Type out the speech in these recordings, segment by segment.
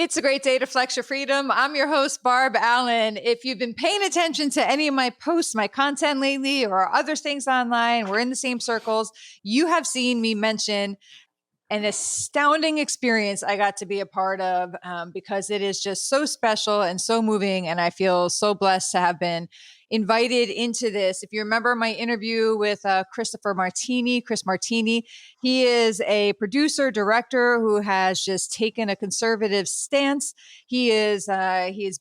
It's a great day to flex your freedom. I'm your host, Barb Allen. If you've been paying attention to any of my posts, my content lately, or other things online, we're in the same circles, you have seen me mention an astounding experience I got to be a part of because it is just so special and so moving. And I feel so blessed to have been invited into this. If you remember my interview with Chris Martini, he is a producer, director who has just taken a conservative stance. He is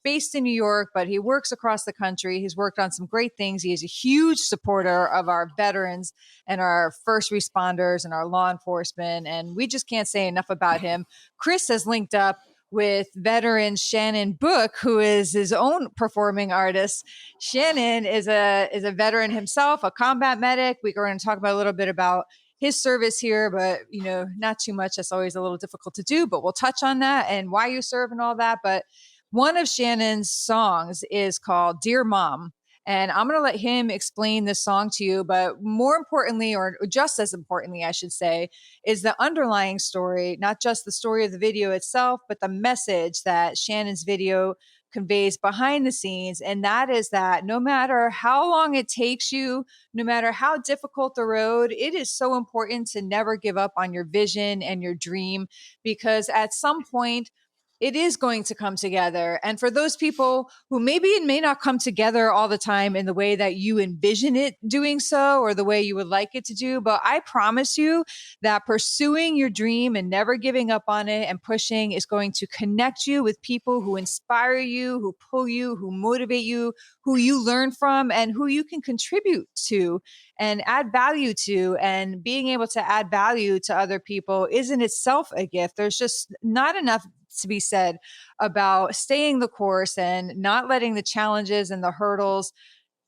based in New York, but he works across the country. He's worked on some great things. He is a huge supporter of our veterans and our first responders and our law enforcement. And we just can't say enough about him. Chris has linked up with veteran Shannon Book, who is his own performing artist. Shannon is a veteran himself, a combat medic. We're going to talk about a little bit about his service here, but not too much. That's always a little difficult to do, but we'll touch on that and why you serve and all that. But one of Shannon's songs is called Dear Mom. And I'm going to let him explain this song to you. But more importantly, or just as importantly, I should say, is the underlying story, not just the story of the video itself, but the message that Shannon's video conveys behind the scenes. And that is that no matter how long it takes you, no matter how difficult the road, it is so important to never give up on your vision and your dream, because at some point, it is going to come together. And for those people who maybe it may not come together all the time in the way that you envision it doing so, or the way you would like it to do, but I promise you that pursuing your dream and never giving up on it and pushing is going to connect you with people who inspire you, who pull you, who motivate you, who you learn from, and who you can contribute to and add value to. And being able to add value to other people is in itself a gift. There's just not enough to be said about staying the course and not letting the challenges and the hurdles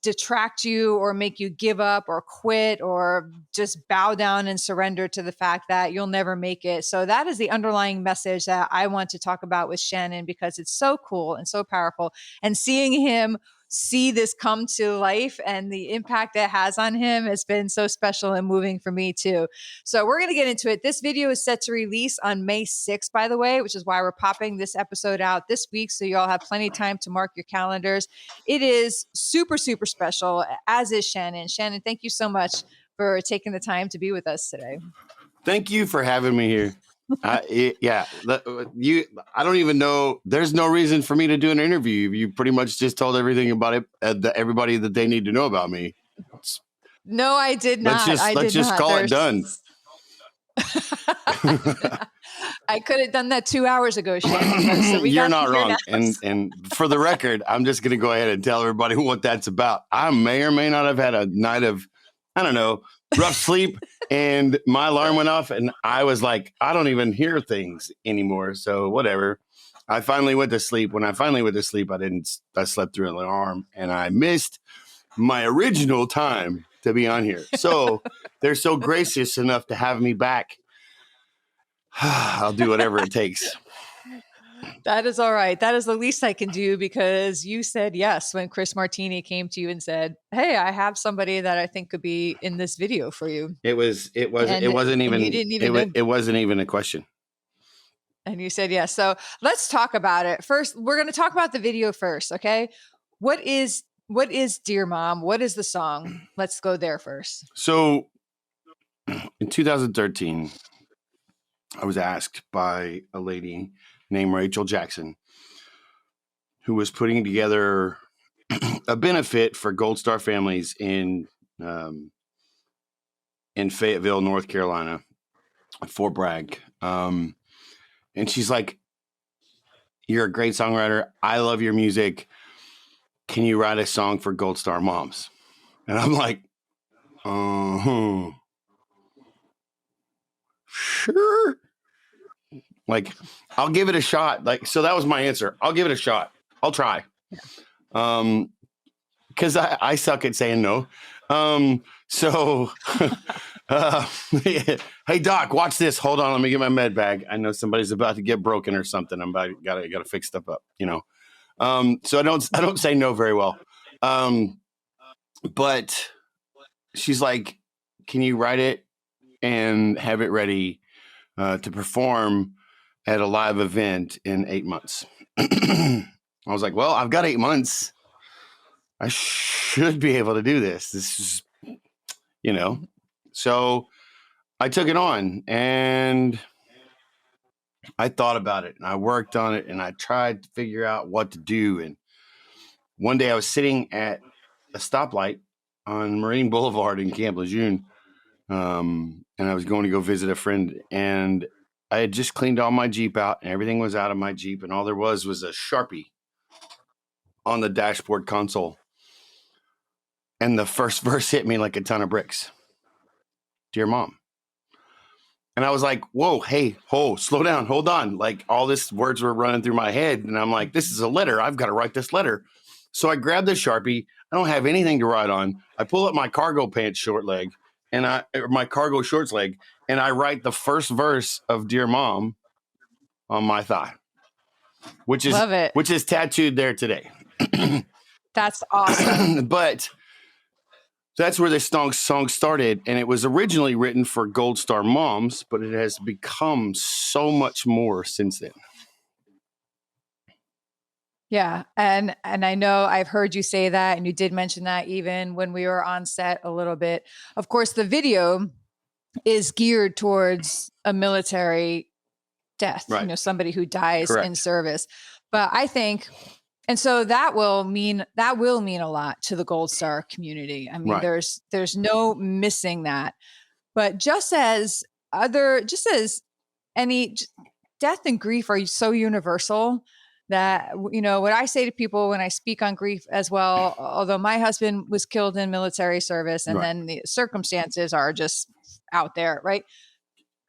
detract you or make you give up or quit or just bow down and surrender to the fact that you'll never make it. So that is the underlying message that I want to talk about with Shannon, because it's so cool and so powerful. And seeing him see this come to life and the impact it has on him has been so special and moving for me too. So we're going to get into it. This video is set to release on May 6th, by the way, which is why we're popping this episode out this week. So you all have plenty of time to mark your calendars. It is super, super special, as is Shannon. Shannon, thank you so much for taking the time to be with us today. Thank you for having me here. I don't even know. There's no reason for me to do an interview. You pretty much just told everything about it. Everybody that they need to know about me. No, I did not. Let's just call it done. I could have done that 2 hours ago, Shannon. So you're not wrong. And for the record, I'm just going to go ahead and tell everybody what that's about. I may or may not have had a night of, I don't know, rough sleep, and my alarm went off, and I was like, I don't even hear things anymore. So whatever. I finally went to sleep. When I finally went to sleep, I slept through an alarm, and I missed my original time to be on here. So they're so gracious enough to have me back. I'll do whatever it takes. That is all right. That is the least I can do, because you said yes when Chris Martini came to you and said, "Hey, I have somebody that I think could be in this video for you." It wasn't even a question. And you said yes. So let's talk about it. First, we're going to talk about the video first. Okay. What is Dear Mom? What is the song? Let's go there first. So in 2013, I was asked by a lady named Rachel Jackson, who was putting together a benefit for Gold Star families in Fayetteville, North Carolina, Fort Bragg. And she's like, "You're a great songwriter. I love your music. Can you write a song for Gold Star moms?" And I'm like, sure. Like, I'll give it a shot. Like, so that was my answer. I'll give it a shot. I'll try. Because I suck at saying no. So, hey Doc, watch this. Hold on, let me get my med bag. I know somebody's about to get broken or something. Gotta fix stuff up, you know. So I don't say no very well. But she's like, "Can you write it and have it ready to perform at a live event in 8 months. I was like, well, I've got 8 months. I should be able to do this. This is, So I took it on and I thought about it and I worked on it and I tried to figure out what to do. And one day I was sitting at a stoplight on Marine Boulevard in Camp Lejeune. And I was going to go visit a friend, and I had just cleaned all my Jeep out and everything was out of my Jeep. And all there was a Sharpie on the dashboard console. And the first verse hit me like a ton of bricks. Dear Mom. And I was like, whoa, hey, slow down, hold on. Like all these words were running through my head. And I'm like, this is a letter. I've got to write this letter. So I grabbed the Sharpie. I don't have anything to write on. I pull up my cargo pants short leg and my cargo shorts leg, and I write the first verse of Dear Mom on my thigh, which is tattooed there today. That's awesome. But that's where this song started, and it was originally written for Gold Star moms, but it has become so much more since then. Yeah, and I know I've heard you say that, and you did mention that even when we were on set a little bit. Of course, the video is geared towards a military death, right. Somebody who dies Correct. in service. But I think, and so that will mean a lot to the Gold Star community. I mean, Right. there's no missing that. But just as any death and grief are so universal that, what I say to people when I speak on grief as well, although my husband was killed in military service and Right. then the circumstances are just out there, right?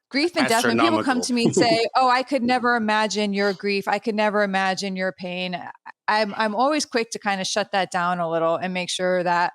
Grief and death, when people come to me and say, oh, I could never imagine your grief, I could never imagine your pain, I'm always quick to kind of shut that down a little and make sure that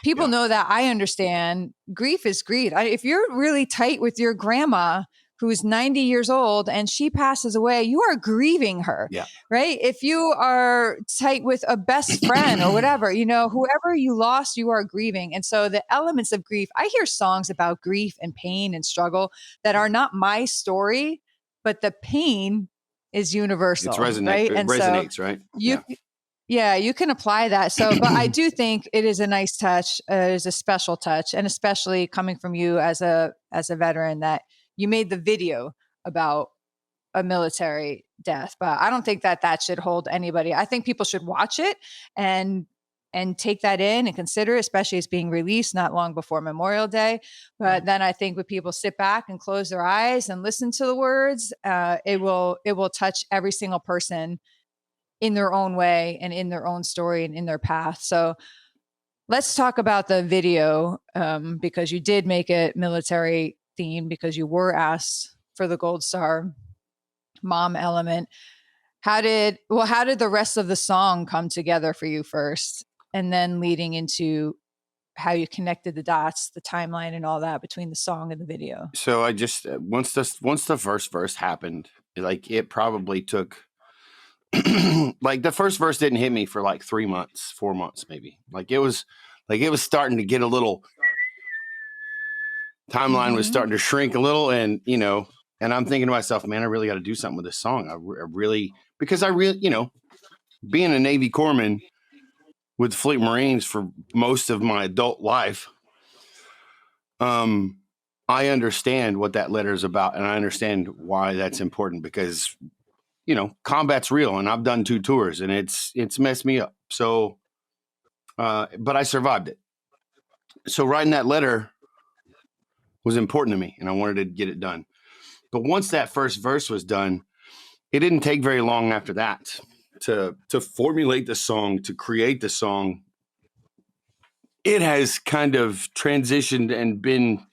people know that I understand grief is grief. If you're really tight with your grandma who's 90 years old and she passes away, you are grieving her, right? If you are tight with a best friend or whatever, whoever you lost, you are grieving. And so the elements of grief, I hear songs about grief and pain and struggle that are not my story, but the pain is universal. Right? It resonates, right? Yeah, you can apply that. So, but I do think it is a nice touch. It is a special touch, and especially coming from you as a veteran, that you made the video about a military death. But I don't think that should hold anybody. I think people should watch it and take that in and consider it, especially as being released not long before Memorial Day. But then I think when people sit back and close their eyes and listen to the words, it will touch every single person in their own way and in their own story and in their path. So let's talk about the video, because you did make it military themed because you were asked for the Gold Star mom element. How did the rest of the song come together for you first, and then leading into how you connected the dots, the timeline and all that between the song and the video? So I just, once the first verse happened, like it probably took, like the first verse didn't hit me for like 4 months, maybe. Like it was starting to get a little, timeline was starting to shrink a little. And, and I'm thinking to myself, man, I really got to do something with this song. Because being a Navy corpsman with Fleet Marines for most of my adult life, I understand what that letter is about. And I understand why that's important because, combat's real, and I've done 2 tours and it's messed me up. So, but I survived it. So writing that letter was important to me and I wanted to get it done. But once that first verse was done, it didn't take very long after that to formulate the song, to create the song. It has kind of transitioned and been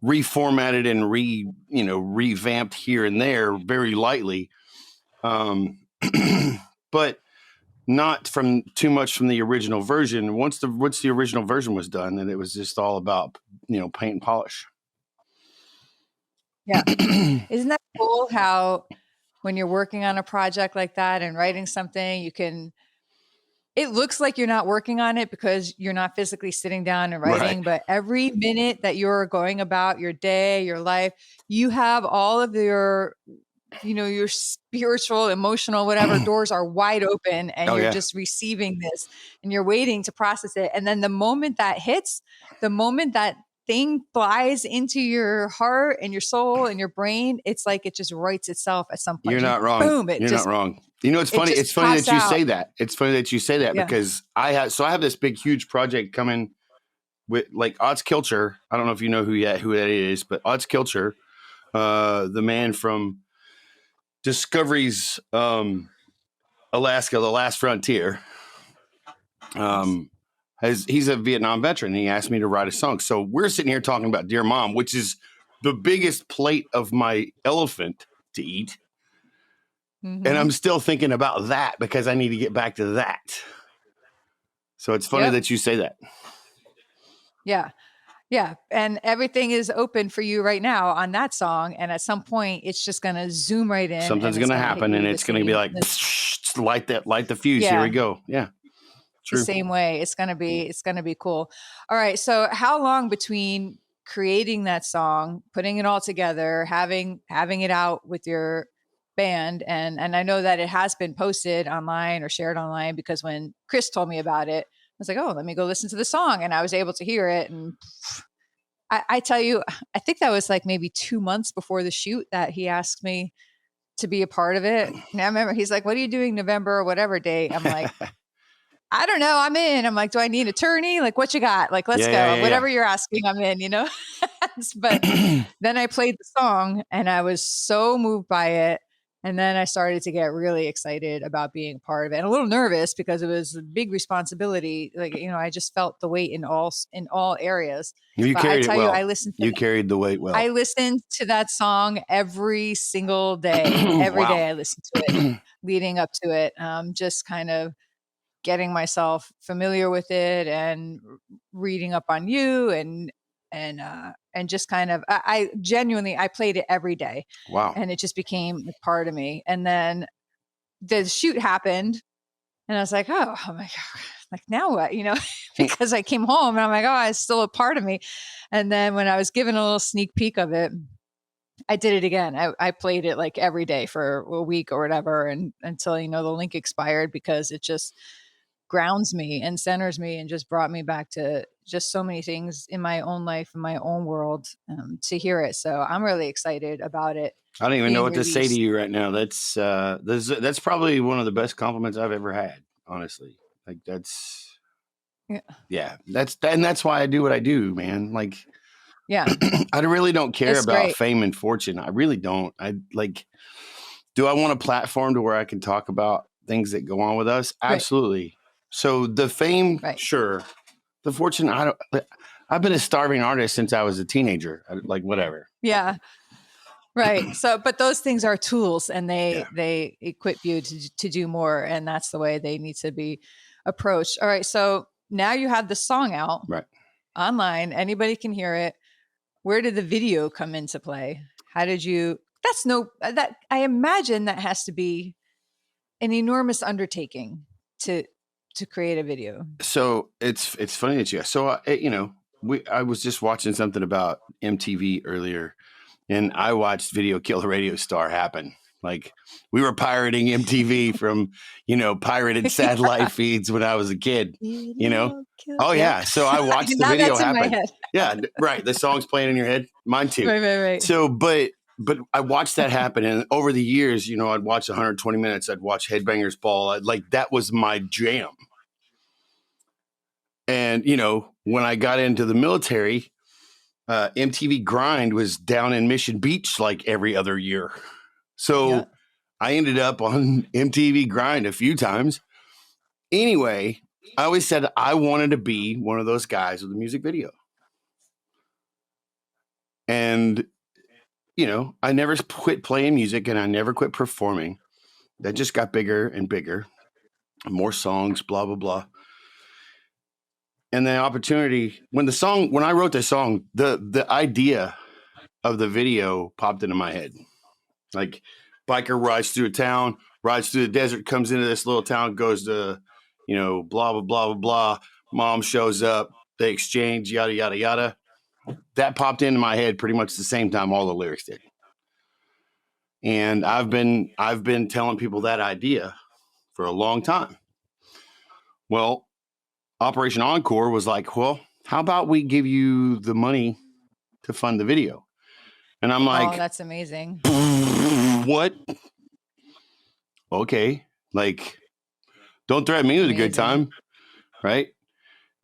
reformatted and revamped here and there very lightly. But not from too much from the original version. Once the original version was done, then it was just all about, paint and polish. Yeah. Isn't that cool how when you're working on a project like that and writing something, you can it looks like you're not working on it because you're not physically sitting down and writing, Right. but every minute that you're going about your day, your life, you have all of your, your spiritual, emotional, whatever doors are wide open, and Oh you're yeah. just receiving this and you're waiting to process it. And then the moment that hits, the moment that thing flies into your heart and your soul and your brain, it's like it just writes itself at some point. You're Just not wrong. boom, You're not wrong. You know, it's it funny. just It's funny pops that you out. say that. It's funny that you say that Yeah. because I have this big, huge project coming with like Odds Kilcher. I don't know if you know who that is, but Odds Kilcher, the man from Discovery's Alaska, The Last Frontier. He's a Vietnam veteran. And he asked me to write a song. So we're sitting here talking about Dear Mom, which is the biggest plate of my elephant to eat. Mm-hmm. And I'm still thinking about that because I need to get back to that. So it's funny that you say that. Yeah. Yeah. And everything is open for you right now on that song. And at some point, it's just going to zoom right in. Something's going to happen and it's going to be like, light the fuse. Here we go. Yeah. True. The same way. It's going to be cool. All right. So how long between creating that song, putting it all together, having it out with your band, and I know that it has been posted online or shared online, because when Chris told me about it, I was like, oh, let me go listen to the song, and I was able to hear it. And I tell you, I think that was like maybe 2 months before the shoot that he asked me to be a part of it. And I remember he's like, what are you doing November or whatever date? I'm like, I don't know. I'm in. I'm like, do I need an attorney? Like, what you got? Like, let's go. Whatever you're asking, I'm in, But then I played the song and I was so moved by it. And then I started to get really excited about being a part of it, and a little nervous because it was a big responsibility. Like, I just felt the weight in all areas. You carried it well. I listened to carried the weight well. I listened to that song every single day. Every day I listened to it leading up to it. Just kind of getting myself familiar with it and reading up on you and just kind of, I genuinely, I played it every day. Wow. And it just became a part of me. And then the shoot happened and I was like, oh my God, like now what, because I came home and I'm like, oh, it's still a part of me. And then when I was given a little sneak peek of it, I did it again. I played it like every day for a week or whatever. And until, the link expired, because it just grounds me and centers me and just brought me back to just so many things in my own life, in my own world, to hear it. So I'm really excited about it. I don't even know what to say to you right now. That's probably one of the best compliments I've ever had, honestly. Like that's that's why I do what I do, man. Like, I really don't care about fame and fortune. I really don't. Do I want a platform to where I can talk about things that go on with us? Absolutely. Right. So the fame, sure. The fortune, I've been a starving artist since I was a teenager. Like, whatever. Yeah. Right. So, but those things are tools, and they equip you to do more. And that's the way they need to be approached. All right. So now you have the song out online. Anybody can hear it. Where did the video come into play? How did you, I imagine that has to be an enormous undertaking to create a video. So it's funny that you asked. So, I was just watching something about MTV earlier, and I watched Video Kill the Radio Star happen. Like, we were pirating MTV from, pirated satellite feeds when I was a kid, Oh yeah. So I watched the video happen. Yeah. Right. The song's playing in your head. Mine too. Right. So, but I watched that happen. And over the years, I'd watch 120 minutes. I'd watch Headbangers Ball. That was my jam. And, when I got into the military, MTV Grind was down in Mission Beach like every other year. So I ended up on MTV Grind a few times. Anyway, I always said I wanted to be one of those guys with a music video. And, I never quit playing music and I never quit performing. That just got bigger and bigger. More songs, blah, blah, blah. And the opportunity, when I wrote the song, the idea of the video popped into my head. Like, biker rides through a town, rides through the desert, comes into this little town, goes to, blah, blah, blah, blah, blah. Mom shows up, they exchange, yada, yada, yada. That popped into my head pretty much the same time all the lyrics did. And I've been telling people that idea for a long time. Well, Operation Encore was like, well, how about we give you the money to fund the video? And I'm like, oh, that's amazing. What? Okay. Like, don't threaten me with a good time. Right.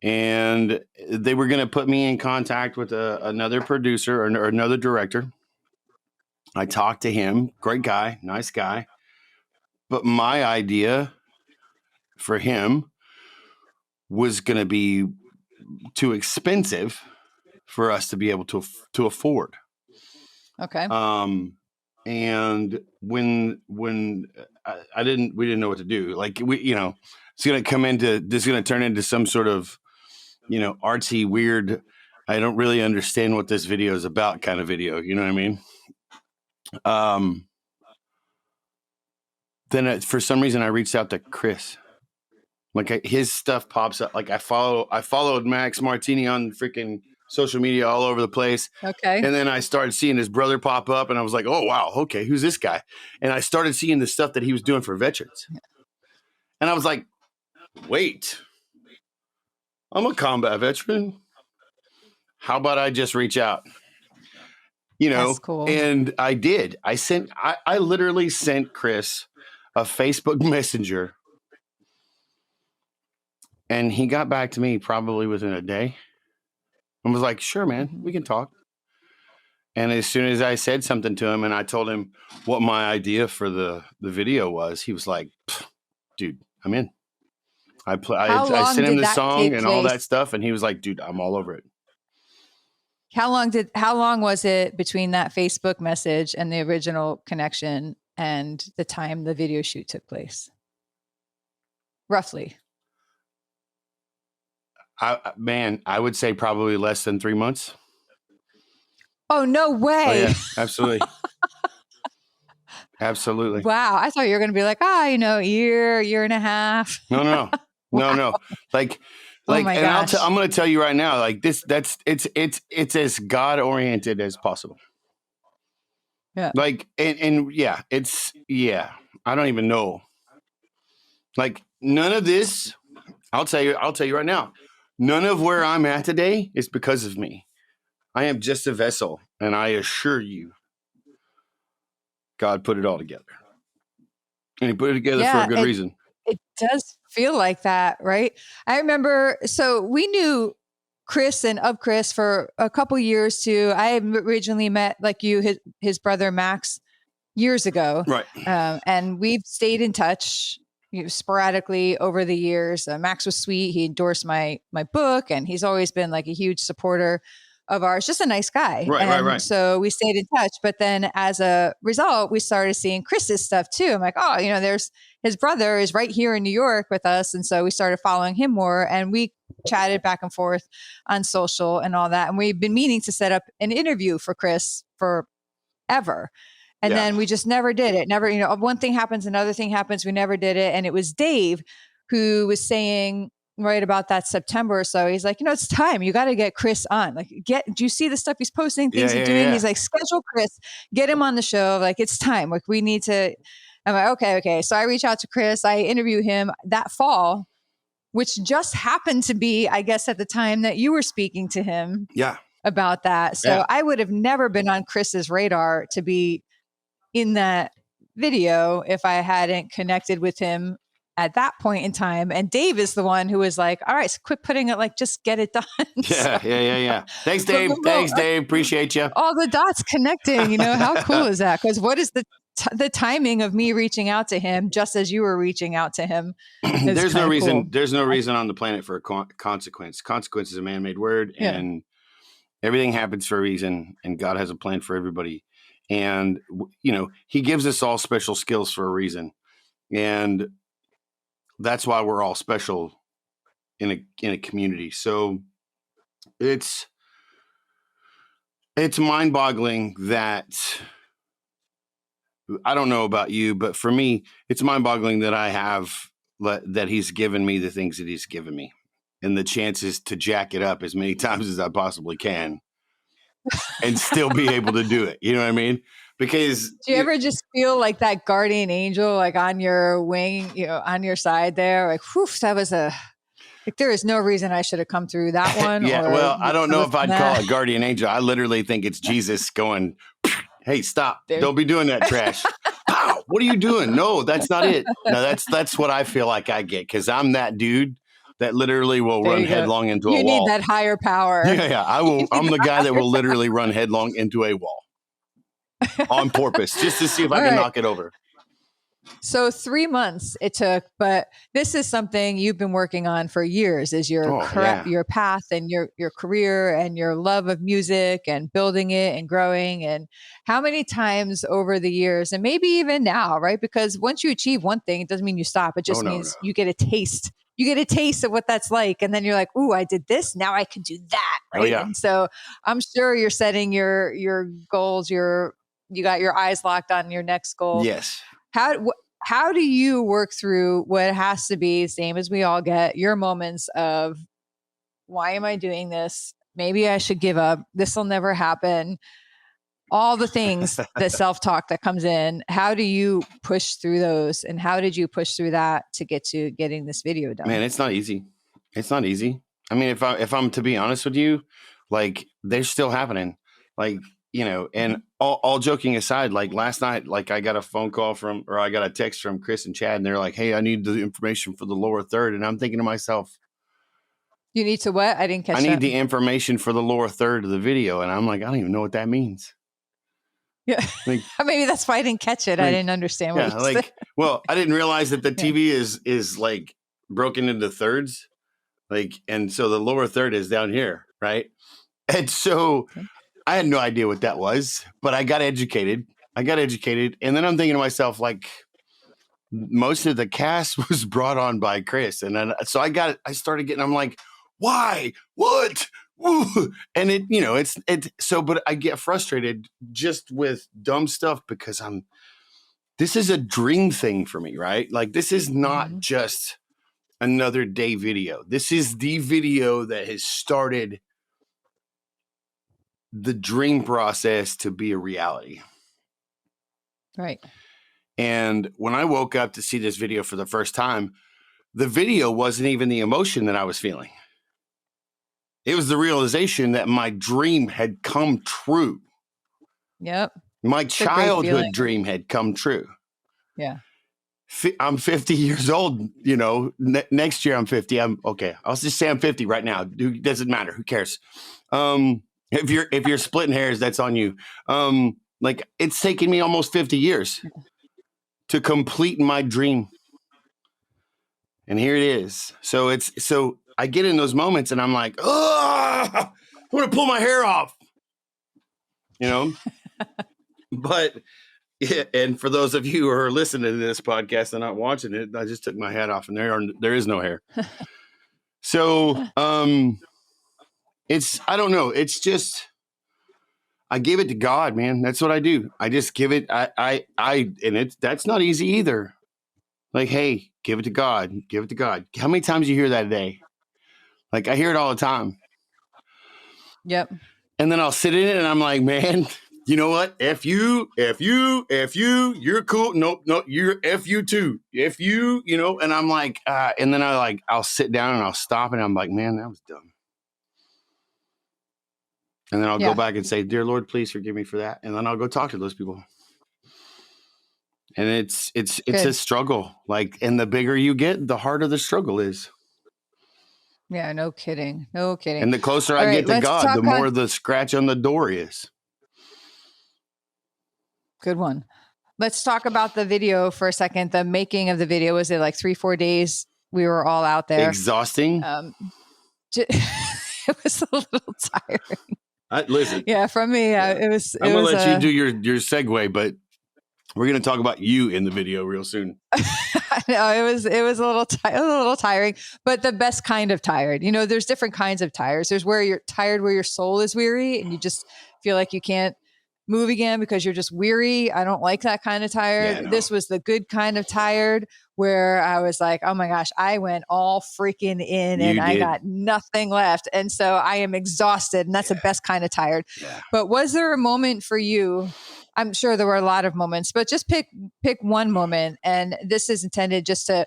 And they were going to put me in contact with another producer or another director. I talked to him. Great guy. Nice guy. But my idea for him was going to be too expensive for us to be able to afford. Okay. And when we didn't know what to do. Like it's going to turn into some sort of, artsy, weird, I don't really understand what this video is about kind of video. You know what I mean? Then for some reason I reached out to Chris. Like his stuff pops up. Like I followed Max Martini on freaking social media all over the place. Okay. And then I started seeing his brother pop up and I was like, oh, wow. Okay. Who's this guy? And I started seeing the stuff that he was doing for veterans. And I was like, wait, I'm a combat veteran. How about I just reach out? That's cool. And I did. I literally sent Chris a Facebook Messenger. And he got back to me probably within a day and was like, sure, man, we can talk. And as soon as I said something to him and I told him what my idea for the video was, he was like, dude, I'm in. I sent him the song and all that stuff. And he was like, dude, I'm all over it. How long was it between that Facebook message and the original connection and the time the video shoot took place? Roughly. I would say probably less than 3 months. Oh, no way. Oh, yeah, absolutely. Absolutely. Wow. I thought you were going to be like, year and a half. No. Wow. No. Like, oh my gosh. I'm going to tell you right now, like it's as God oriented as possible. Yeah. Like, and yeah, I don't even know. Like none of this, I'll tell you right now, none of where I'm at today is because of me. I am just a vessel. And I assure you, God put it all together. And he put it together for a good reason. It does feel like that, right? I remember, so we knew Chris and of Chris for a couple years too. I had originally met like you, his brother Max years ago. Right. And we've stayed in touch sporadically over the years. Max was sweet. He endorsed my book and he's always been like a huge supporter of ours, just a nice guy. Right. So we stayed in touch. But then as a result, we started seeing Chris's stuff too. I'm like, there's his brother is right here in New York with us. And so we started following him more and we chatted back and forth on social and all that. And we've been meaning to set up an interview for Chris forever. And then we just never did it. Never, one thing happens, another thing happens. We never did it. And it was Dave who was saying, right about that September or so, he's like, it's time. You got to get Chris on. Like, do you see the stuff he's posting, things he's doing? Yeah. He's like, schedule Chris, get him on the show. Like, it's time. Like, we need to. I'm like, okay. So I reach out to Chris. I interview him that fall, which just happened to be, I guess, at the time that you were speaking to him. Yeah. About that. So I would have never been on Chris's radar to be in that video if I hadn't connected with him at that point in time. And Dave is the one who was like, all right, so quit putting it, like, just get it done. Yeah. Thanks, Dave. Appreciate you. All the dots connecting, how cool is that? Because what is the timing of me reaching out to him just as you were reaching out to him? There's no reason. Cool. There's no reason on the planet for a consequence. Consequence is a man-made word and everything happens for a reason and God has a plan for everybody. And, he gives us all special skills for a reason. And that's why we're all special in a community. So it's mind-boggling that, I don't know about you, but for me, it's mind-boggling that I have that he's given me the things that he's given me and the chances to jack it up as many times as I possibly can and still be able to do it. You know what I mean? Because do you ever just feel like that guardian angel, like on your wing, on your side there, like, whew, that was like, there is no reason I should have come through that one. yeah. Or Well, I don't know if I'd call it guardian angel. I literally think it's Jesus going, hey, stop. Dude. Don't be doing that trash. Pow, what are you doing? No, that's not it. No, that's what I feel like I get. Cause I'm that dude that literally will run headlong into a wall. You need that higher power. Yeah. I'm the guy that will literally run headlong into a wall on purpose just to see if I can knock it over. So 3 months it took, but this is something you've been working on for years, is your path and your career and your love of music and building it and growing. And how many times over the years, and maybe even now, right? Because once you achieve one thing, it doesn't mean you stop. It just means you get a taste. You get a taste of what that's like. And then you're like, ooh, I did this. Now I can do that. Right. Oh, yeah. And so I'm sure you're setting your goals, you got your eyes locked on your next goal. Yes. How do you work through what has to be, same as we all get, your moments of, why am I doing this? Maybe I should give up. This will never happen. All the things, the self-talk that comes in. How do you push through those? And how did you push through that to get to getting this video done? Man, it's not easy. It's not easy. I mean, if I'm to be honest with you, like, they're still happening. Like, and all joking aside, like last night, like I got a phone call I got a text from Chris and Chad, and they're like, hey, I need the information for the lower third. And I'm thinking to myself, you need to what? I didn't catch that. I need the information for the lower third of the video. And I'm like, I don't even know what that means. Yeah. Like, maybe that's why I didn't catch it. I didn't understand what you said. Well, I didn't realize that the TV is like broken into thirds. Like, and so the lower third is down here. Right. And so I had no idea what that was, but I got educated. And then I'm thinking to myself, like, most of the cast was brought on by Chris. And then, so I started getting, I'm like, why, what? Woo. And but I get frustrated just with dumb stuff because this is a dream thing for me, right? Like, this is not just another day video. This is the video that has started the dream process to be a reality. Right. And when I woke up to see this video for the first time, the video wasn't even the emotion that I was feeling. It was the realization that my dream had come true. Yep. My childhood dream had come true. Yeah. I'm 50 years old, next year I'm 50. I'll just say I'm 50 right now. It doesn't matter. Who cares? If you're splitting hairs, that's on you. Like, it's taken me almost 50 years to complete my dream. And here it is. So I get in those moments and I'm like, I want to pull my hair off, but yeah. And for those of you who are listening to this podcast and not watching it, I just took my hat off and there is no hair. So, I don't know. It's just, I give it to God, man. That's what I do. I just give it. That's not easy either. Like, hey, give it to God. Give it to God. How many times do you hear that a day? Like, I hear it all the time. Yep. And then I'll sit in it and I'm like, man, you know what? If you, you're cool. Nope, you're F you too. If you, and I'm like, and then I'll sit down and I'll stop and I'm like, man, that was dumb. And then I'll go back and say, dear Lord, please forgive me for that. And then I'll go talk to those people. And it's a struggle. Like, and the bigger you get, the harder the struggle is. Yeah, no kidding. No kidding. And the closer I get to God, the more the scratch on the door is. Good one. Let's talk about the video for a second. The making of the video, was it like 3-4 days? We were all out there. Exhausting. It was a little tiring. Listen. Yeah, from me, it was. I'm going to let you do your segue, but we're going to talk about you in the video real soon. No, it was a little tiring, but the best kind of tired. There's different kinds of tires. There's where you're tired, where your soul is weary and you just feel like you can't move again because you're just weary. I don't like that kind of tired. Yeah, no. This was the good kind of tired where I was like, oh my gosh, I went all freaking in and I got nothing left. And so I am exhausted, and that's the best kind of tired. Yeah. But was there a moment for you? I'm sure there were a lot of moments, but just pick one moment. And this is intended just to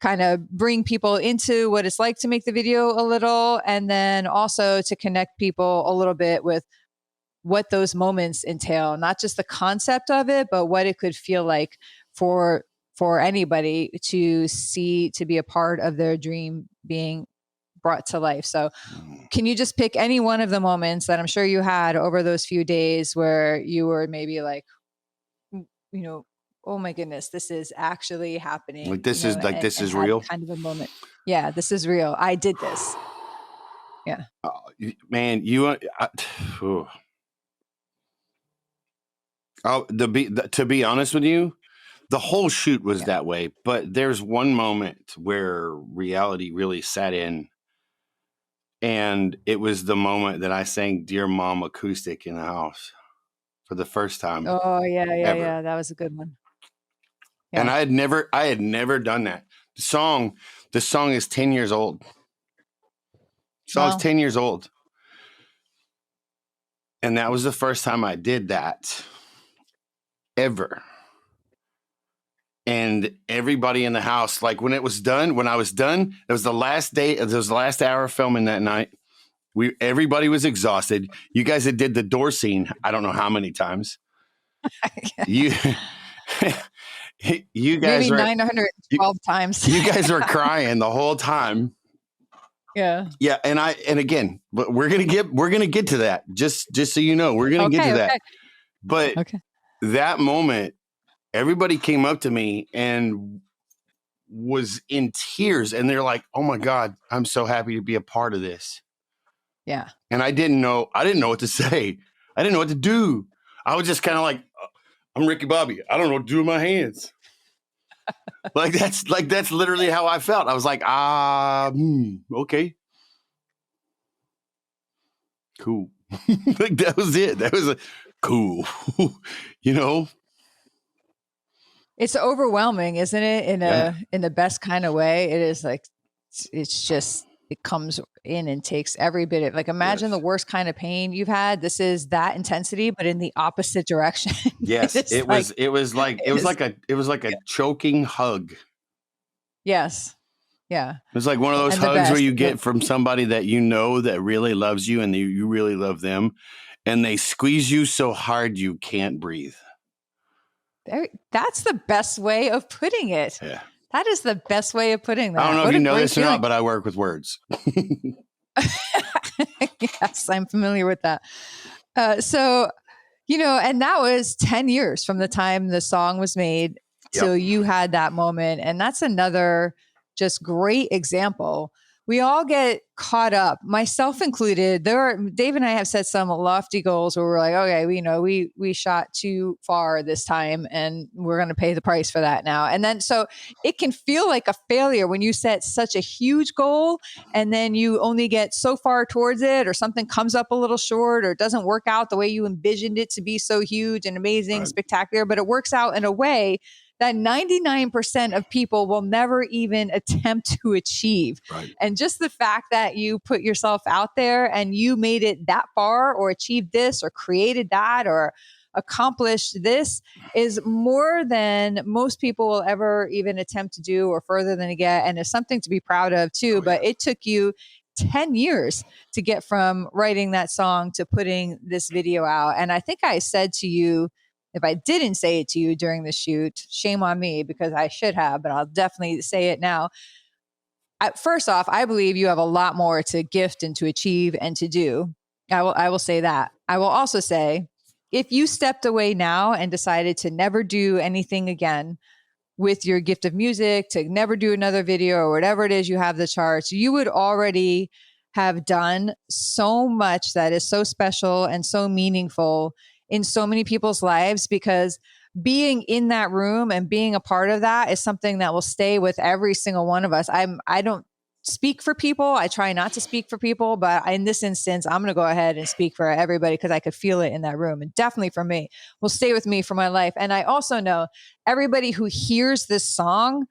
kind of bring people into what it's like to make the video a little, and then also to connect people a little bit with what those moments entail, not just the concept of it, but what it could feel like for anybody to see, to be a part of their dream being brought to life. So can you just pick any one of the moments that I'm sure you had over those few days where you were maybe like, oh my goodness, this is actually happening. Like this is real. Kind of a moment. Yeah, this is real. I did this. Yeah. Man, to be honest with you, the whole shoot was that way. But there's one moment where reality really set in. And it was the moment that I sang Dear Mom acoustic in the house for the first time. Oh, yeah. That was a good one. Yeah. And I had never done that. The song is 10 years old. The song's 10 years old. And that was the first time I did that ever. And everybody in the house, like when I was done, it was the last day, it was the last hour of filming that night. Everybody was exhausted. You guys had did the door scene, I don't know how many times. You guys maybe 912 times. You guys were crying the whole time. Yeah. Yeah. And again, but we're gonna get to that. Just so you know, we're gonna get to that. But that moment, everybody came up to me and was in tears, and they're like, "Oh my God, I'm so happy to be a part of this." Yeah. And I didn't know what to say. I didn't know what to do. I was just kind of like, I'm Ricky Bobby. I don't know what to do with my hands. that's literally how I felt. I was like, okay. Cool. Like that was it. That was cool. It's overwhelming, isn't it? In the best kind of way. It is like, it's just, it comes in and takes every bit of, like, imagine the worst kind of pain you've had. This is that intensity, but in the opposite direction. Yes. It was like a choking hug. Yes. Yeah. It was like one of those hugs where you get from somebody that you know that really loves you and you really love them, and they squeeze you so hard you can't breathe. That's the best way of putting it. Yeah. That is the best way of putting that. I don't know if you know this or not, but I work with words. Yes, I'm familiar with that. So, and that was 10 years from the time the song was made till you had that moment. And that's another just great example. We all get caught up, myself included. Dave and I have set some lofty goals where we're like, okay, we shot too far this time and we're going to pay the price for that now. And then, so it can feel like a failure when you set such a huge goal and then you only get so far towards it, or something comes up a little short, or it doesn't work out the way you envisioned it to be so huge and amazing, spectacular, but it works out in a way that 99% of people will never even attempt to achieve. Right. And just the fact that you put yourself out there and you made it that far, or achieved this, or created that, or accomplished this, is more than most people will ever even attempt to do, or further than to get. And it's something to be proud of too. But it took you 10 years to get from writing that song to putting this video out. And I think I said to you, if I didn't say it to you during the shoot, shame on me, because I should have, but I'll definitely say it now. First off, I believe you have a lot more to gift and to achieve and to do. I will say that. I will also say, if you stepped away now and decided to never do anything again with your gift of music, to never do another video or whatever it is you have the charts, you would already have done so much that is so special and so meaningful in so many people's lives, because being in that room and being a part of that is something that will stay with every single one of us. I don't speak for people. I try not to speak for people, but in this instance, I'm going to go ahead and speak for everybody because I could feel it in that room, and definitely for me, will stay with me for my life. And I also know everybody who hears this song,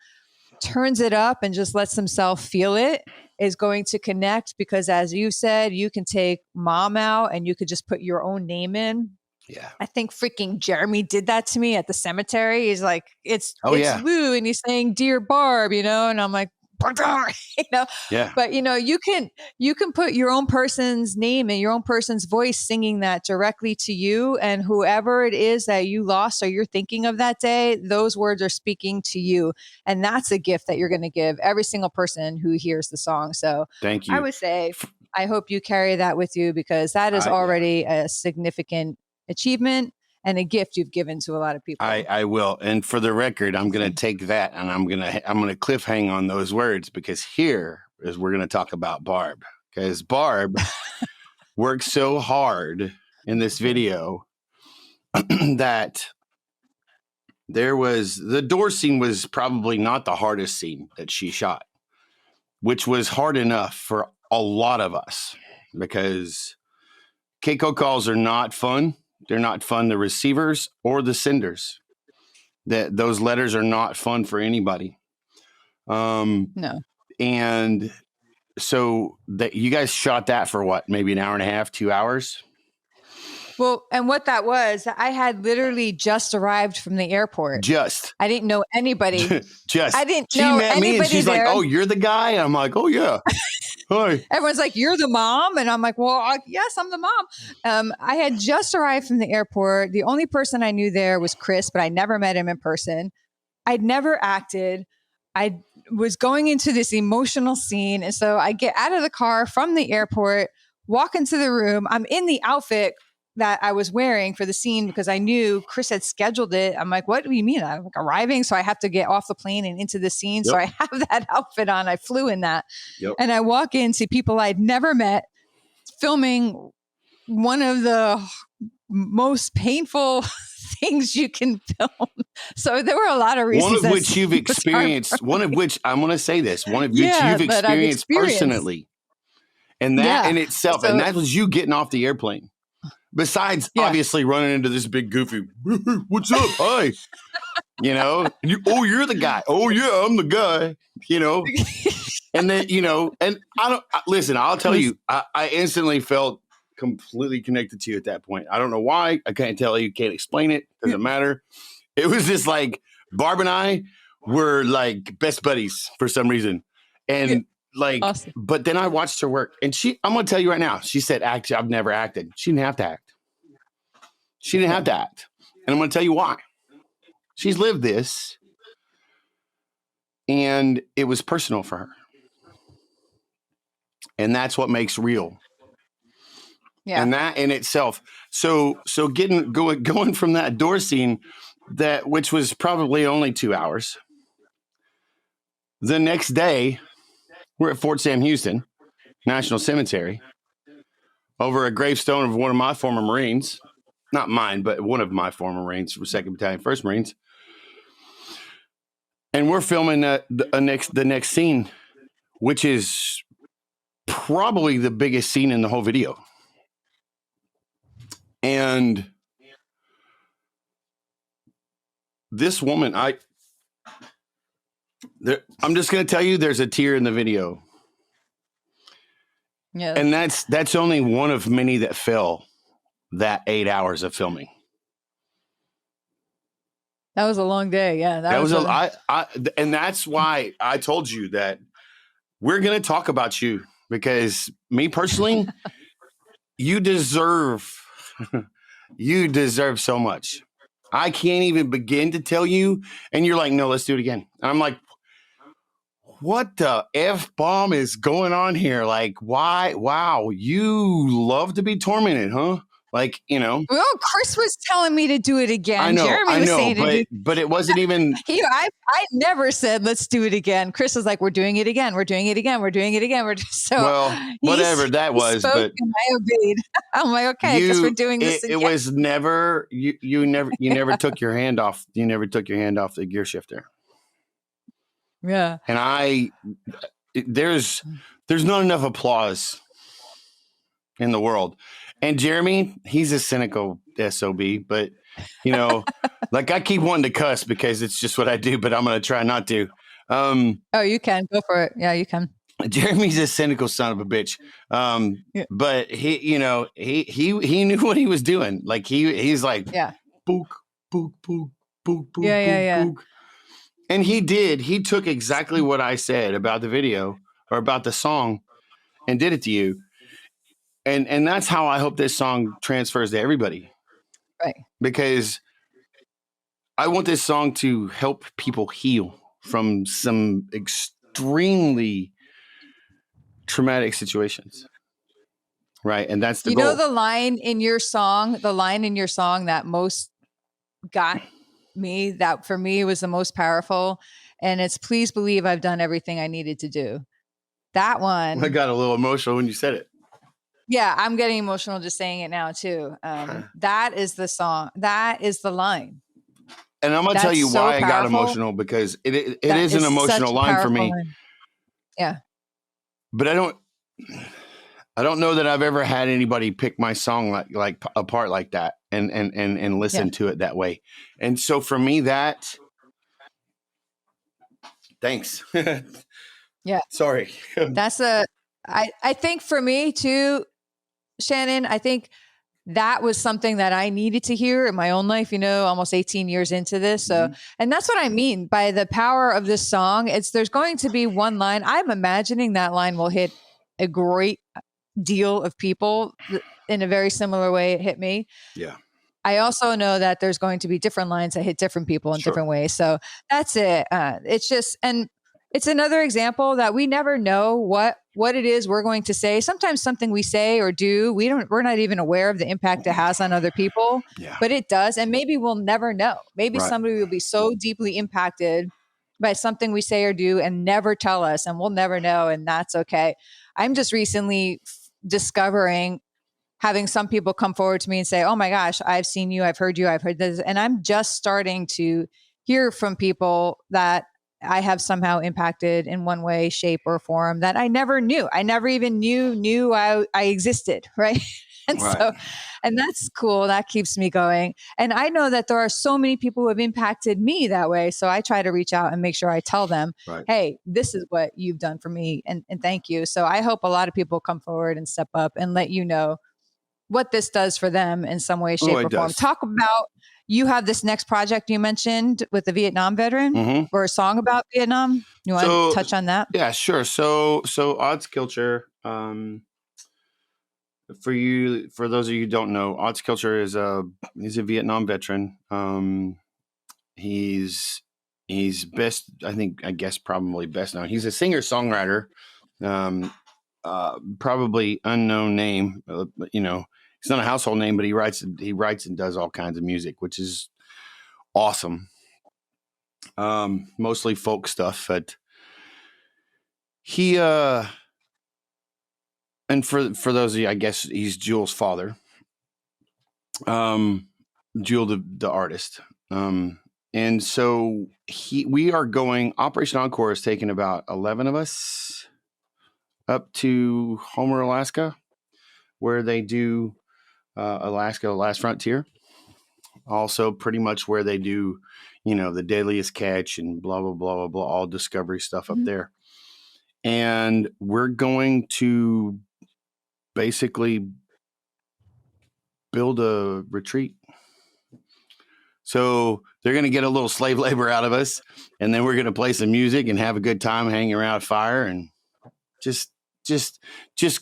turns it up and just lets themselves feel it, is going to connect, because as you said, you can take mom out and you could just put your own name in. Yeah. I think freaking Jeremy did that to me at the cemetery. He's like, it's yeah. Lou, and he's saying, "Dear Barb," you know, and I'm like, you know, Yeah. but you know, you can put your own person's name and your own person's voice singing that directly to you, and whoever it is that you lost or you're thinking of that day, those words are speaking to you. And that's a gift that you're going to give every single person who hears the song. So thank you. I would say, I hope you carry that with you, because that is already a significant achievement and a gift you've given to a lot of people. I will. And for the record, I'm going to take that and I'm going to cliffhang on those words, because here is we're going to talk about Barb, because Barb worked so hard in this video that the door scene was probably not the hardest scene that she shot, which was hard enough for a lot of us, because Keiko calls are not fun. They're not fun, the receivers or the senders. Those letters are not fun for anybody. No. And so that you guys shot that for what, maybe an hour and a half, 2 hours? Well, and what that was, I had literally just arrived from the airport. I didn't know anybody. I didn't she know met anybody me and she's there. like, "Oh, you're the guy?" I'm like, "Oh yeah." Hi. Everyone's like, "You're the mom?" And I'm like, "Well, yes, I'm the mom." I had just arrived from the airport. The only person I knew there was Chris, but I never met him in person. I'd never acted. I was going into this emotional scene. And so I get out of the car from the airport, walk into the room. I'm in the outfit that I was wearing for the scene because I knew Chris had scheduled it. I'm like, "What do you mean? I'm like arriving?" So I have to get off the plane and into the scene. Yep. So I have that outfit on. I flew in that. Yep. And I walk in, see people I'd never met, filming one of the most painful things you can film. So there were a lot of reasons. One of which you've experienced, one of which I'm going to say this, one of which you've experienced personally. And that in itself, and that was you getting off the airplane. Besides, obviously, running into this big goofy, "What's up? Hi." You know, you're the guy. "Oh, yeah, I'm the guy." You know, and then, you know, and listen, I'll tell you, I instantly felt completely connected to you at that point. I don't know why. I can't tell you. Can't explain it. Doesn't matter. It was just like Barb and I were like best buddies for some reason. And like, awesome. But then I watched her work, and I'm going to tell you right now, she said, "Actually, I've never acted." She didn't have to act. She didn't have to act. And I'm going to tell you why. She's lived this, and it was personal for her. And that's what makes real. Yeah. And that in itself. So going from that door scene, which was probably only 2 hours. The next day, we're at Fort Sam Houston National Cemetery over a gravestone of one of my former Marines. Not mine, but one of my former Marines from 2nd Battalion, 1st Marines. And we're filming the next scene, which is probably the biggest scene in the whole video. And this woman, I'm just going to tell you, there's a tear in the video. Yeah. And that's only one of many that fell that 8 hours of filming. That was a long day. Yeah. That was and that's why I told you that we're going to talk about you, because me personally, you deserve so much. I can't even begin to tell you. And you're like, "No, let's do it again." And I'm like, what the F-bomb is going on here? Like, why? Wow. You love to be tormented, huh? Like, you know. Well, Chris was telling me to do it again. I know, Jeremy was saying but it wasn't even. I never said, "Let's do it again." Chris was like, "We're doing it again. We're doing it again. We're doing it again." Whatever that was, but I obeyed. I'm like, "Okay, I guess we're doing this again." It was never you never took your hand off. You never took your hand off the gear shifter. Yeah. And there's not enough applause in the world. And Jeremy, he's a cynical SOB, but like I keep wanting to cuss because it's just what I do, but I'm going to try not to. Oh, you can go for it. Yeah, you can. Jeremy's a cynical son of a bitch. Yeah. But he knew what he was doing. Like he's like, book, book, book, book, book, Yeah. book. And he took exactly what I said about the video or about the song and did it to you. And that's how I hope this song transfers to everybody. Right. Because I want this song to help people heal from some extremely traumatic situations. Right. And that's the goal. You know, the line in your song that most got me, that for me was the most powerful. And it's, please believe I've done everything I needed to do. That one. I got a little emotional when you said it. Yeah, I'm getting emotional just saying it now too. That is the song. That is the line. And I'm going to tell you why I got emotional, because it is an emotional line for me. Line. Yeah. But I don't know that I've ever had anybody pick my song like apart like that and listen to it that way. And so for me, thanks. Yeah. Sorry. I think for me too, Shannon, I think that was something that I needed to hear in my own life, almost 18 years into this. So, and that's what I mean by the power of this song. There's going to be one line. I'm imagining that line will hit a great deal of people in a very similar way it hit me. Yeah. I also know that there's going to be different lines that hit different people in different ways. So that's it. It's just, and it's another example that we never know what it is we're going to say. Sometimes something we say or do, we're not even aware of the impact it has on other people, but it does. And maybe we'll never know. Maybe somebody will be so deeply impacted by something we say or do and never tell us, and we'll never know. And that's okay. I'm just recently discovering, having some people come forward to me and say, oh my gosh, I've seen you, I've heard this. And I'm just starting to hear from people that I have somehow impacted in one way, shape, or form that I never knew. I never even knew I existed. Right. And that's cool. That keeps me going. And I know that there are so many people who have impacted me that way. So I try to reach out and make sure I tell them, hey, this is what you've done for me. And thank you. So I hope a lot of people come forward and step up and let you know what this does for them in some way, shape, or form. Talk about, you have this next project you mentioned with the Vietnam veteran, or a song about Vietnam. You want to touch on that? Yeah, sure. So Odds Kilcher, for those of you who don't know, Odds Kilcher he's a Vietnam veteran. He's best, I guess probably best known. He's a singer-songwriter, probably unknown name, he's not a household name, but he writes and does all kinds of music, which is awesome. Mostly folk stuff, but he, and for those of you, I guess he's Jewel's father. Jewel, the artist. And so we are going, Operation Encore is taking about 11 of us up to Homer, Alaska, where they do Alaska Last Frontier. Also pretty much where they do, the Deadliest Catch and blah, blah, blah, blah, blah, all Discovery stuff up there. And we're going to basically build a retreat. So they're going to get a little slave labor out of us, and then we're going to play some music and have a good time hanging around a fire and just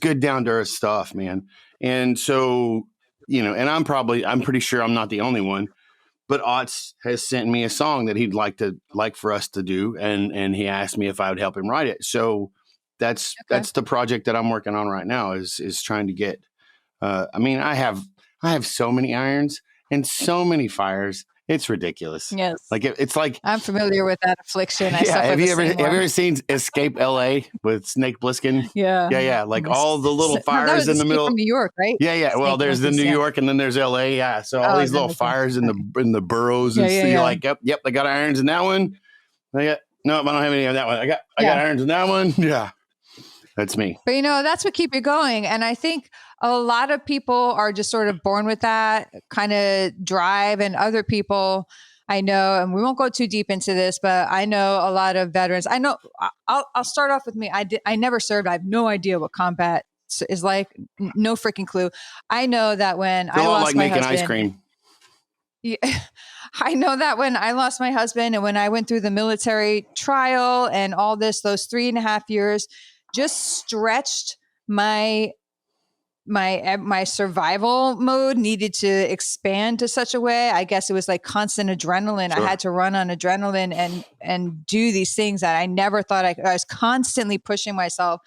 good down to earth stuff, man. And so, and I'm pretty sure I'm not the only one, but Otts has sent me a song that he'd like for us to do. And he asked me if I would help him write it. So that's the project that I'm working on right now is trying to get, I have so many irons and so many fires. It's ridiculous. Yes. Like it's like, I'm familiar with that affliction. Have you ever seen Escape LA with Snake Plissken? Yeah. Like all the little fires in the middle. From New York, right? Yeah. Well, there's the New York and then there's LA. Yeah. So all these little fires in the boroughs, and so you're like, yep, they got irons in that one. No, I don't have any of that one. I got irons in that one. Yeah. That's me. But that's what keeps you going. And I think a lot of people are just sort of born with that kind of drive, and other people I know, and we won't go too deep into this, but I know a lot of veterans. I know I'll start off with me. I never served. I have no idea what combat is like. No freaking clue. I know that when It's a I lot lost like my making husband, ice cream. Yeah, I know that when I lost my husband and when I went through the military trial and all this, those 3.5 years just stretched my survival mode needed to expand to such a way. I guess it was like constant adrenaline. Sure. I had to run on adrenaline and do these things that I never thought I was constantly pushing myself.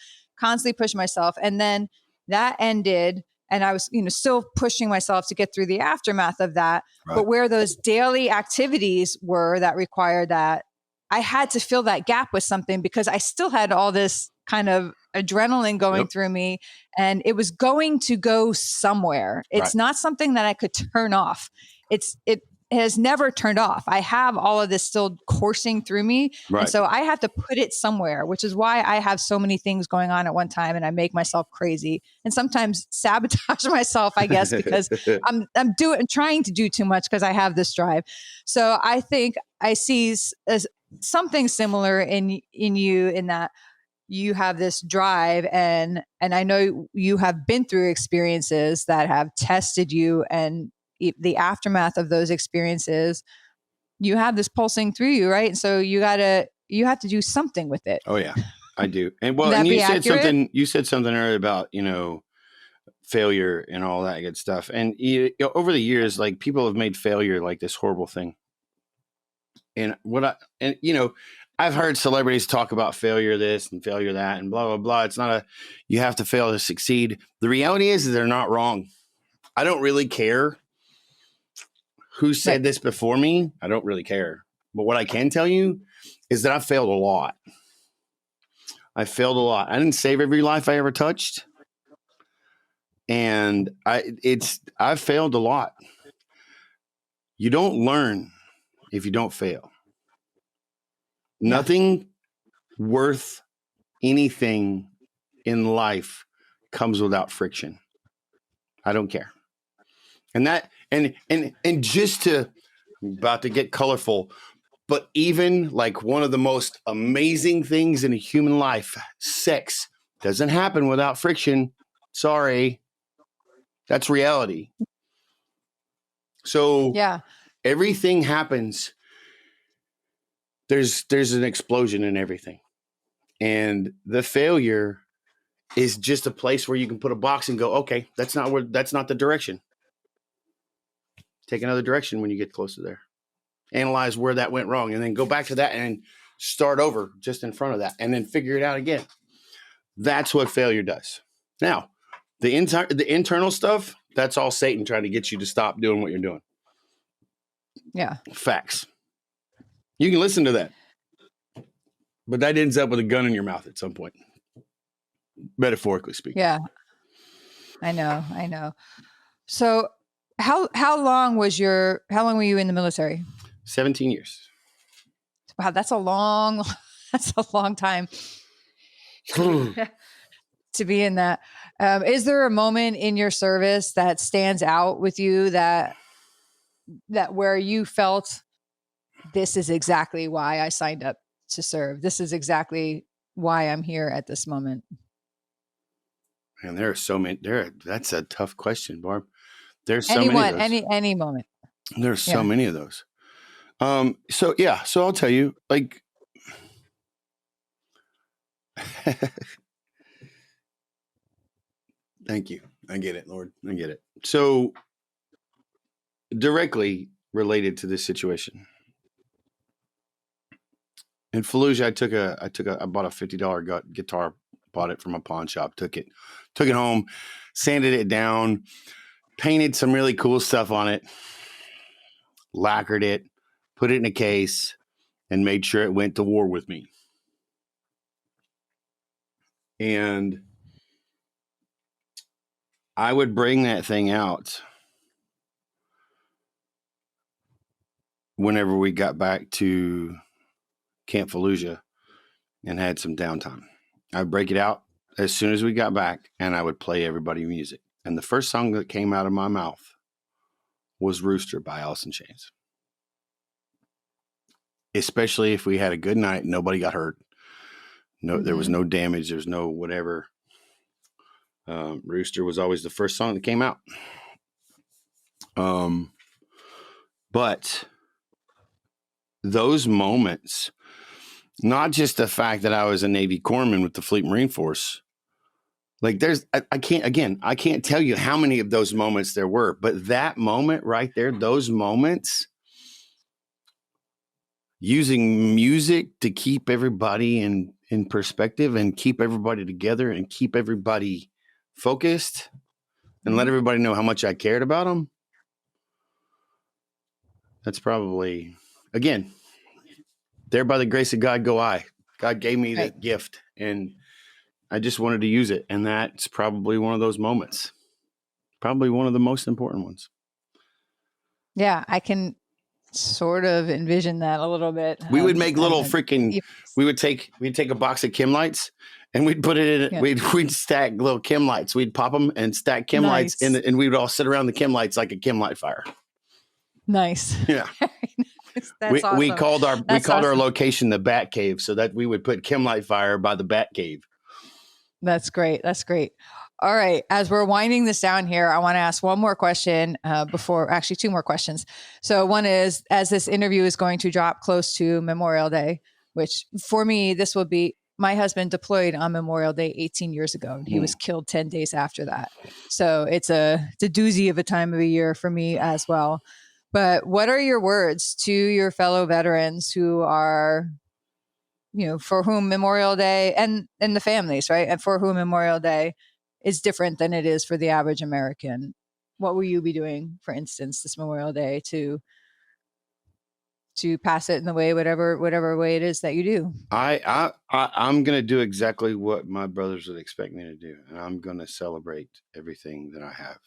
And then that ended, and I was, still pushing myself to get through the aftermath of that. Right. But where those daily activities were that required that, I had to fill that gap with something, because I still had all this kind of adrenaline going through me, and it was going to go somewhere. It's not something that I could turn off. It has never turned off. I have all of this still coursing through me. Right. And so I have to put it somewhere, which is why I have so many things going on at one time, and I make myself crazy and sometimes sabotage myself, I guess, because I'm trying to do too much because I have this drive. So I think I see something similar in you, in that you have this drive, and I know you have been through experiences that have tested you, and the aftermath of those experiences, you have this pulsing through you, right? And so you have to do something with it. Oh yeah, I do. And well, Would that and be accurate? you said something earlier about, failure and all that good stuff. And over the years, like, people have made failure like this horrible thing. And I've heard celebrities talk about failure this and failure that and blah, blah, blah. It's not you have to fail to succeed. The reality is they're not wrong. I don't really care who said this before me. I don't really care. But what I can tell you is that I failed a lot. I didn't save every life I ever touched. And I've failed a lot. You don't learn if you don't fail. Nothing worth anything in life comes without friction. I don't care. And that, and just to, about to get colorful, but even like one of the most amazing things in a human life, sex, doesn't happen without friction. Sorry. That's reality. So everything happens. There's an explosion in everything. And the failure is just a place where you can put a box and go, okay, that's not the direction. Take another direction when you get close to there. Analyze where that went wrong, and then go back to that and start over just in front of that, and then figure it out again. That's what failure does. Now, the internal stuff, that's all Satan trying to get you to stop doing what you're doing. Yeah. Facts. You can listen to that. But that ends up with a gun in your mouth at some point. Metaphorically speaking. Yeah. I know. So how long were you in the military? 17 years. Wow, that's a long time to be in that. Is there a moment in your service that stands out with you that where you felt, this is exactly why I signed up to serve? This is exactly why I'm here at this moment. Man, there are so many. That's a tough question, Barb. There's so many of those. Any moment. There's so many of those. So I'll tell you, like, thank you. I get it, Lord. I get it. So directly related to this situation. In Fallujah, I bought a $50 guitar, bought it from a pawn shop, took it home, sanded it down, painted some really cool stuff on it, lacquered it, put it in a case, and made sure it went to war with me. And I would bring that thing out whenever we got back to Camp Fallujah and had some downtime. I'd break it out, as soon as we got back, and I would play everybody music. And the first song that came out of my mouth was Rooster by Alice in Chains. Especially if we had a good night, nobody got hurt. No, there was no damage. There's no whatever. Rooster was always the first song that came out. But those moments, not just the fact that I was a Navy corpsman with the Fleet Marine Force, like I can't tell you how many of those moments there were, but that moment right there, those moments, using music to keep everybody in perspective and keep everybody together and keep everybody focused and let everybody know how much I cared about them. That's probably, again, there by the grace of God go I. God gave me that gift and I just wanted to use it. And that's probably one of those moments. Probably one of the most important ones. Yeah, I can sort of envision that a little bit. We would make little freaking, we'd take a box of Kim lights and we'd put it in, we'd stack little Kim lights. We'd pop them and stack Kim lights in and we would all sit around the Kim lights like a Kim light fire. Nice. Yeah. That's awesome. We called our location the Bat Cave so that we would put Kim light fire by the Bat Cave. That's great. That's great. All right. As we're winding this down here, I want to ask one more question actually two more questions. So one is, as this interview is going to drop close to Memorial Day, which for me, this will be, my husband deployed on Memorial Day 18 years ago. And he was killed 10 days after that. So it's a doozy of a time of the year for me as well. But what are your words to your fellow veterans who are, for whom Memorial Day and the families, right? And for whom Memorial Day is different than it is for the average American? What will you be doing, for instance, this Memorial Day to pass it in the way, whatever way it is that you do? I'm going to do exactly what my brothers would expect me to do. And I'm going to celebrate everything that I have.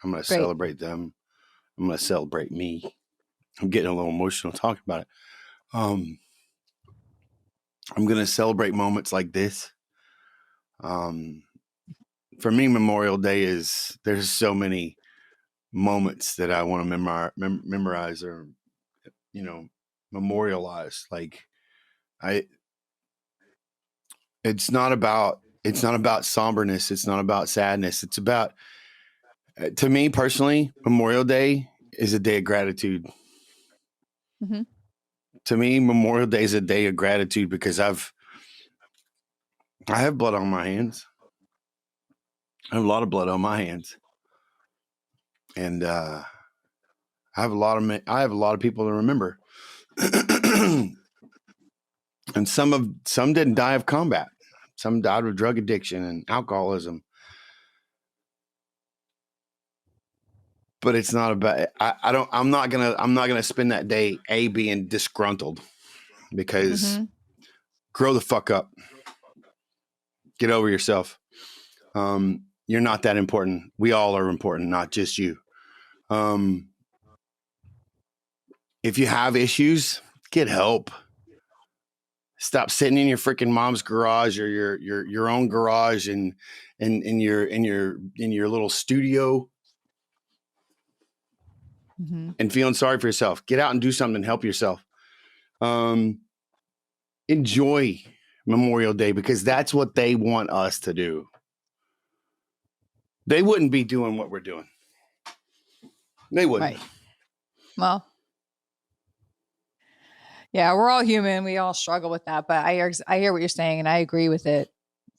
I'm going to celebrate them. I'm going to celebrate me. I'm getting a little emotional talking about it. I'm going to celebrate moments like this. For me, Memorial Day there's so many moments that I want to memorize or, memorialize. Like it's not about somberness. It's not about sadness. It's about, to me personally, Memorial Day is a day of gratitude. Mm-hmm. To me, Memorial Day is a day of gratitude because I have blood on my hands. I have a lot of blood on my hands, and I have a lot of people to remember. And some didn't die of combat. Some died of drug addiction and alcoholism. But it's not about, I'm not gonna spend that day being disgruntled, because grow the fuck up. Get over yourself. You're not that important. We all are important, not just you. If you have issues, get help. Stop sitting in your freaking mom's garage or your own garage and in your little studio. And feeling sorry for yourself. Get out and do something and help yourself. Enjoy Memorial Day, because that's what they want us to do. They wouldn't be doing what we're doing. They wouldn't. Right. Well, yeah, we're all human. We all struggle with that. But I hear what you're saying, and I agree with it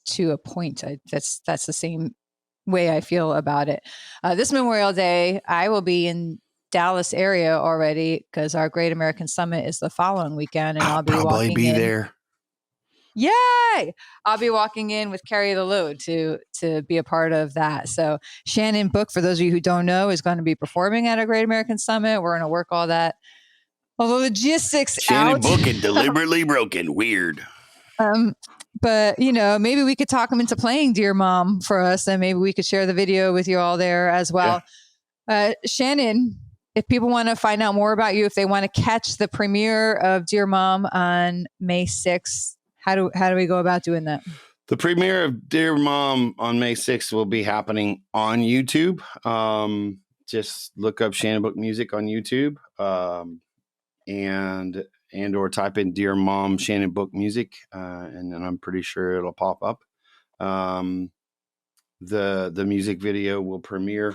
to a point. That's the same way I feel about it. This Memorial Day, I will be in Dallas area already because our Great American Summit is the following weekend, and I'll be probably walking be in. there. Yay! I'll be walking in with Carry the Load to be a part of that. So Shannon Book, for those of you who don't know, is going to be performing at a Great American Summit. We're going to work all that. All the logistics Shannon out. Book and deliberately broken. Weird. But maybe we could talk them into playing Dear Mom for us, and maybe we could share the video with you all there as well. Yeah. Shannon, if people want to find out more about you, if they want to catch the premiere of Dear Mom on May 6th, how do we go about doing that? The premiere of Dear Mom on May 6th will be happening on YouTube. Just look up Shannon Book Music on YouTube, and or type in Dear Mom Shannon Book Music, and then I'm pretty sure it'll pop up. The music video will premiere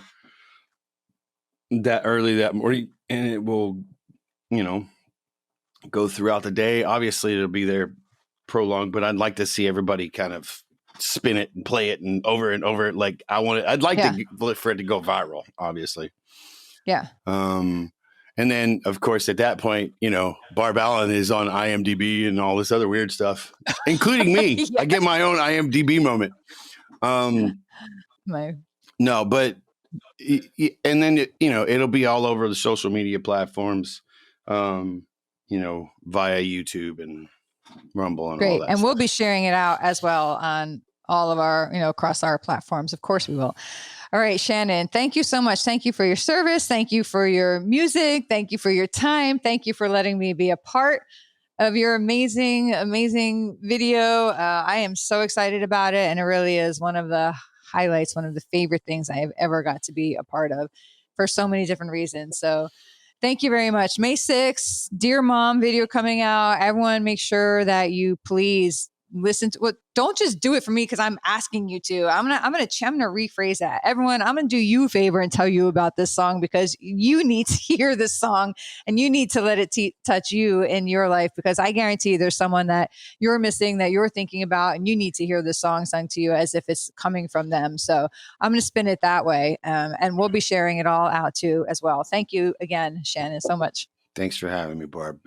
that early that morning, and it will, go throughout the day. Obviously, it'll be there prolonged, but I'd like to see everybody kind of spin it and play it and over it. Like I'd like for it to go viral, obviously. Yeah. And then of course at that point, Barb Allen is on IMDb and all this other weird stuff, including me. Yes. I get my own IMDb moment. No, but, and then, it'll be all over the social media platforms, via YouTube and Rumble and all that. And we'll be sharing it out as well on all of our, across our platforms. Of course we will. All right, Shannon, thank you so much. Thank you for your service. Thank you for your music. Thank you for your time. Thank you for letting me be a part of your amazing, amazing video. I am so excited about it. And it really is one of the highlights, one of the favorite things I have ever got to be a part of for so many different reasons. So thank you very much. May 6th, Dear Mom video coming out. Everyone make sure that you please listen to don't just do it for me because I'm asking you to. I'm gonna rephrase that. Everyone, I'm gonna do you a favor and tell you about this song because you need to hear this song and you need to let it touch you in your life, because I guarantee there's someone that you're missing, that you're thinking about, and you need to hear this song sung to you as if it's coming from them. So I'm gonna spin it that way, and we'll be sharing it all out too as well. Thank you again, Shannon, so much. Thanks for having me, Barb.